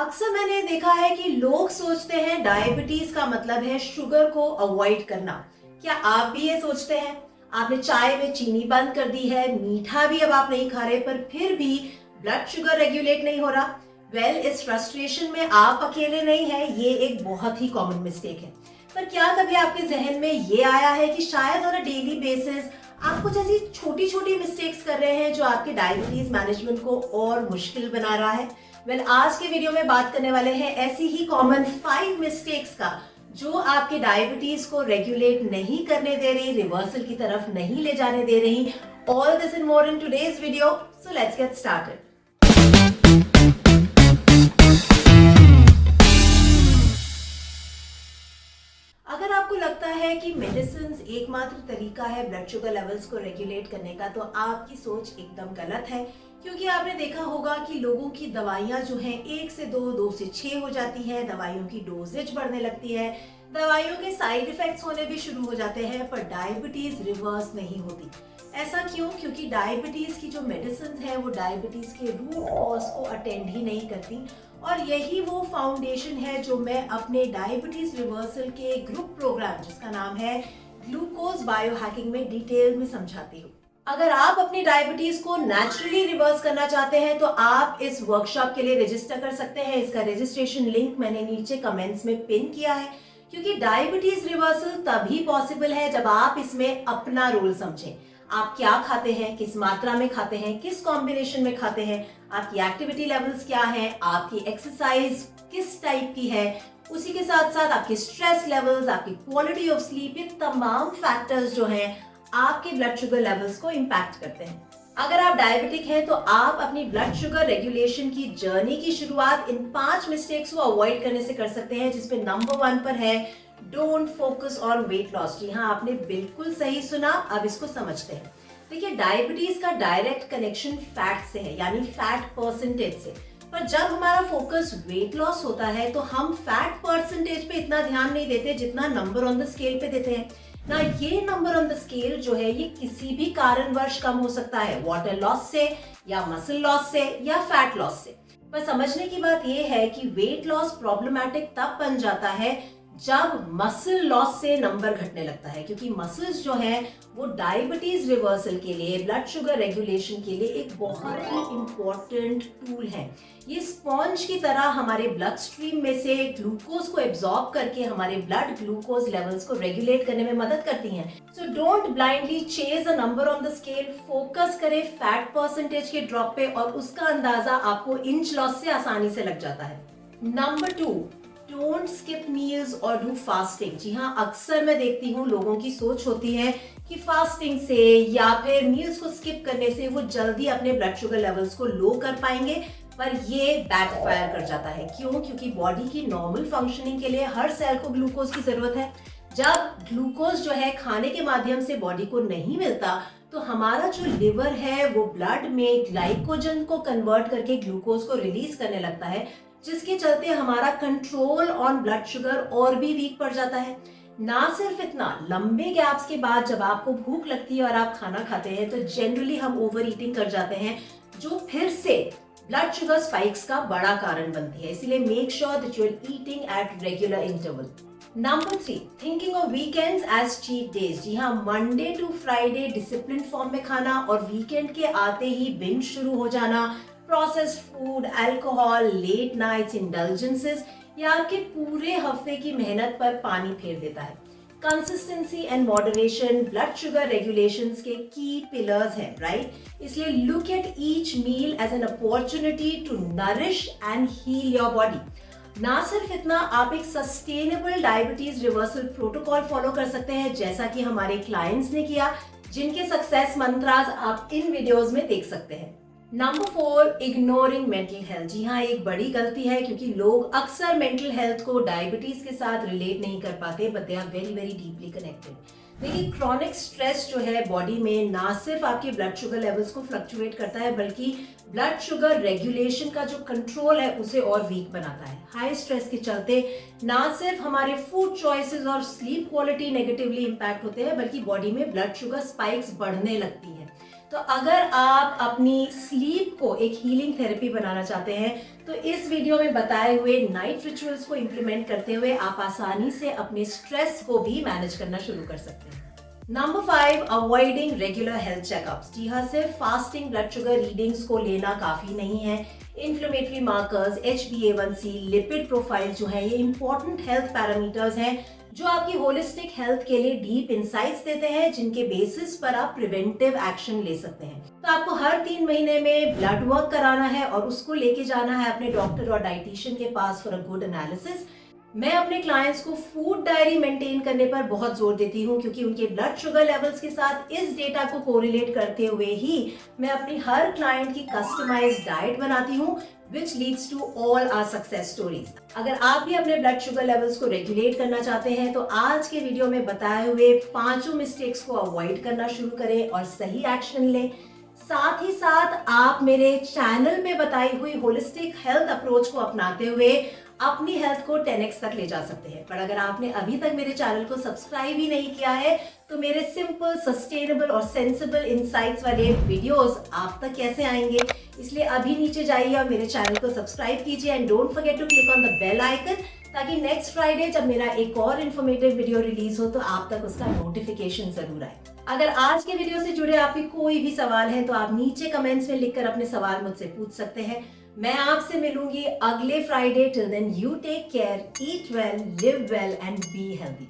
अक्सर मैंने देखा है कि लोग सोचते हैं डायबिटीज का मतलब है शुगर को अवॉइड करना। क्या आप भी ये सोचते हैं? आपने चाय में चीनी बंद कर दी है, मीठा भी अब आप नहीं खा रहे, पर फिर भी ब्लड शुगर रेगुलेट नहीं हो रहा। इस फ्रस्ट्रेशन में आप अकेले नहीं हैं, ये एक बहुत ही कॉमन मिस्टेक है। पर क्या कभी आपके जहन में ये आया है कि शायद ऑन अ डेली बेसिस आप कुछ ऐसी छोटी छोटी मिस्टेक्स कर रहे हैं जो आपके डायबिटीज मैनेजमेंट को और मुश्किल बना रहा है? आज के वीडियो में बात करने वाले हैं ऐसी ही कॉमन 5 मिस्टेक्स का जो आपके डायबिटीज को रेगुलेट नहीं करने दे रही, रिवर्सल की तरफ नहीं ले जाने दे रही। All this and more in today's video, so let's get started. अगर आपको लगता है कि मेडिसिन एकमात्र तरीका है ब्लड शुगर लेवल्स को रेगुलेट करने का, तो आपकी सोच एकदम गलत है। क्योंकि आपने देखा होगा कि लोगों की दवाइयां जो हैं 1 से 2, 2 से 6 हो जाती हैं, दवाइयों की डोजेज बढ़ने लगती है, दवाइयों के साइड इफेक्ट्स होने भी शुरू हो जाते हैं, पर डायबिटीज रिवर्स नहीं होती। ऐसा क्यों? क्योंकि डायबिटीज की जो मेडिसिन है वो डायबिटीज के रूट कॉज को अटेंड ही नहीं करती। और यही वो फाउंडेशन है जो मैं अपने डायबिटीज रिवर्सल के ग्रुप प्रोग्राम, जिसका नाम है ग्लूकोज बायोहैकिंग, में डिटेल में समझाती हूँ। अगर आप अपनी डायबिटीज को नेचुरली रिवर्स करना चाहते हैं तो आप इस वर्कशॉप के लिए रजिस्टर कर सकते हैं। इसका रजिस्ट्रेशन लिंक मैंने नीचे कमेंट्स में पिन किया है। क्योंकि डायबिटीज रिवर्सल तभी पॉसिबल है जब आप इसमें अपना रोल समझें। आप क्या खाते हैं, किस मात्रा में खाते हैं, किस कॉम्बिनेशन में खाते हैं, आपकी एक्टिविटी लेवल्स क्या हैं, आपकी एक्सरसाइज किस टाइप की है, उसी के साथ साथ आपके स्ट्रेस लेवल्स, आपकी क्वालिटी ऑफ स्लीप, ये तमाम फैक्टर्स जो हैं आपके ब्लड शुगर लेवल्स को इम्पैक्ट करते हैं। अगर आप डायबिटिक हैं तो आप अपनी ब्लड शुगर रेगुलेशन की जर्नी की शुरुआत इन 5 मिस्टेक्स को अवॉइड करने से कर सकते हैं, जिसमें नंबर 1 पर है don't focus on weight loss. जी हाँ, आपने बिल्कुल सही सुना। अब इसको समझते हैं। देखिए, डायबिटीज का डायरेक्ट कनेक्शन फैट से है, यानी फैट परसेंटेज से। पर जब हमारा फोकस वेट लॉस होता है तो हम फैट परसेंटेज पे इतना ध्यान नहीं देते जितना नंबर ऑन द स्केल पे देते हैं ना। ये नंबर ऑन द स्केल जो है ये किसी भी कारणवश कम हो सकता है, वाटर लॉस से या मसल लॉस से या फैट लॉस से। पर समझने की बात ये है कि वेट लॉस प्रॉब्लमैटिक तब बन जाता है जब मसल लॉस से नंबर घटने लगता है। क्योंकि मसल्स जो है वो डायबिटीज रिवर्सल के लिए, ब्लड शुगर रेगुलेशन के लिए एक बहुत ही इंपॉर्टेंट टूल है। ये स्पॉन्ज की तरह हमारे ब्लड स्ट्रीम में से ग्लूकोज को एब्जॉर्ब करके हमारे ब्लड ग्लूकोज लेवल्स को रेगुलेट करने में मदद करती हैं। So don't blindly chase a number on the scale. Focus करें फैट परसेंटेज के ड्रॉप पे और उसका अंदाजा आपको इंच लॉस से आसानी से लग जाता है। नंबर 2, डोंट स्किप मील्स और डू फास्टिंग। जी हाँ, अक्सर मैं देखती हूँ लोगों की सोच होती है कि फास्टिंग से या फिर मील्स को स्किप करने से वो जल्दी अपने ब्लड शुगर लेवल्स को लो कर पाएंगे, पर ये बैकफायर कर जाता है। क्यों? क्योंकि बॉडी की नॉर्मल फंक्शनिंग के लिए हर सेल को ग्लूकोज की जरूरत है। जब ग्लूकोज जो है खाने के माध्यम से बॉडी को नहीं मिलता तो हमारा जो लिवर है वो ब्लड में ग्लाइकोजन को कन्वर्ट करके ग्लूकोज को रिलीज करने लगता है, जिसके चलते हमारा कंट्रोल ऑन ब्लड शुगर और भी वीक पड़ जाता है। ना सिर्फ इतना, लंबे गैप्स के बाद जब आपको भूख लगती है और आप खाना खाते हैं तो जनरली हम ओवर ईटिंग कर जाते हैं, जो फिर से ब्लड शुगर स्पाइक्स का बड़ा कारण बनती है। इसलिए make sure that you are eating at regular interval. Number 3, thinking of weekends as cheat days. जी हाँ, Monday to Friday discipline form में खाना और वीकेंड के आते ही बिंज शुरू हो जाना, processed food, alcohol, late nights indulgences, ये आपके पूरे हफ्ते की मेहनत पर पानी फेर देता है। Consistency and moderation blood sugar regulations के की पिलर्स हैं, राइट? इसलिए look at each meal as an opportunity to nourish and heal your body. ना सिर्फ इतना, आप एक sustainable diabetes reversal protocol follow कर सकते हैं, जैसा कि हमारे क्लाइंट्स ने किया, जिनके सक्सेस मंत्रास आप इन वीडियोस में देख सकते हैं। Number 4, ignoring mental health. जी हाँ, एक बड़ी गलती है क्योंकि लोग अक्सर मेंटल हेल्थ को डायबिटीज के साथ रिलेट नहीं कर पाते, but they are very very deeply connected. देखिए, क्रॉनिक स्ट्रेस जो है बॉडी में ना सिर्फ आपके ब्लड शुगर लेवल्स को फ्लक्चुएट करता है, बल्कि ब्लड शुगर रेगुलेशन का जो कंट्रोल है उसे और वीक बनाता है। हाई स्ट्रेस के चलते ना सिर्फ हमारे फूड चॉइसेस और स्लीप क्वालिटी नेगेटिवली इंपैक्ट होते हैं, बल्कि बॉडी में ब्लड शुगर स्पाइक्स बढ़ने लगती है। तो अगर आप अपनी स्लीप को एक हीलिंग थेरेपी बनाना चाहते हैं तो इस वीडियो में बताए हुए नाइट रिचुअल्स को इम्प्लीमेंट करते हुए आप आसानी से अपने स्ट्रेस को भी मैनेज करना शुरू कर सकते हैं। Number 5, avoiding regular health checkups. जी हाँ, सिर्फ फास्टिंग ब्लड शुगर रीडिंग्स को लेना काफी नहीं है। Inflammatory markers, HbA1c, lipid profile जो है ये इंपॉर्टेंट हेल्थ पैरामीटर्स हैं जो आपकी होलिस्टिक हेल्थ के लिए डीप इंसाइट्स देते हैं, जिनके बेसिस पर आप प्रिवेंटिव एक्शन ले सकते हैं। तो आपको हर 3 महीने में ब्लड वर्क कराना है और उसको लेके जाना है अपने डॉक्टर और डाइटिशियन के पास फॉर अ गुड एनालिसिस। मैं अपने क्लाइंट्स को फूड डायरी मेंटेन करने पर बहुत जोर देती हूँ, क्योंकि उनके ब्लड शुगर लेवल्स के साथ इस डेटा को कोरिलेट करते हुए ही मैं अपनी हर क्लाइंट की कस्टमाइज्ड डाइट बनाती हूँ, which leads to all our success stories। अगर आप भी अपने ब्लड शुगर लेवल्स को रेगुलेट करना चाहते हैं तो आज के वीडियो में बताए हुए 5 मिस्टेक्स को अवॉइड करना शुरू करें और सही एक्शन लें। साथ ही साथ आप मेरे चैनल में बताई हुई होलिस्टिक हेल्थ अप्रोच को अपनाते हुए अपनी हेल्थ को 10x तक ले जा सकते हैं। पर अगर आपने अभी तक मेरे चैनल को सब्सक्राइब ही नहीं किया है तो मेरे सिंपल, सस्टेनेबल और सेंसिबल इंसाइट्स वाले वीडियोस आप तक कैसे आएंगे? इसलिए अभी नीचे जाइए और मेरे चैनल को सब्सक्राइब कीजिए and don't forget to click on the bell icon, ताकि नेक्स्ट फ्राइडे जब मेरा एक और इन्फॉर्मेटिव वीडियो रिलीज हो तो आप तक उसका नोटिफिकेशन जरूर आए। अगर आज के वीडियो से जुड़े आपके कोई भी सवाल है तो आप नीचे कमेंट्स में लिखकर अपने सवाल मुझसे पूछ सकते हैं। मैं आपसे मिलूंगी अगले Friday. Till then you take care, eat well, live well and be healthy.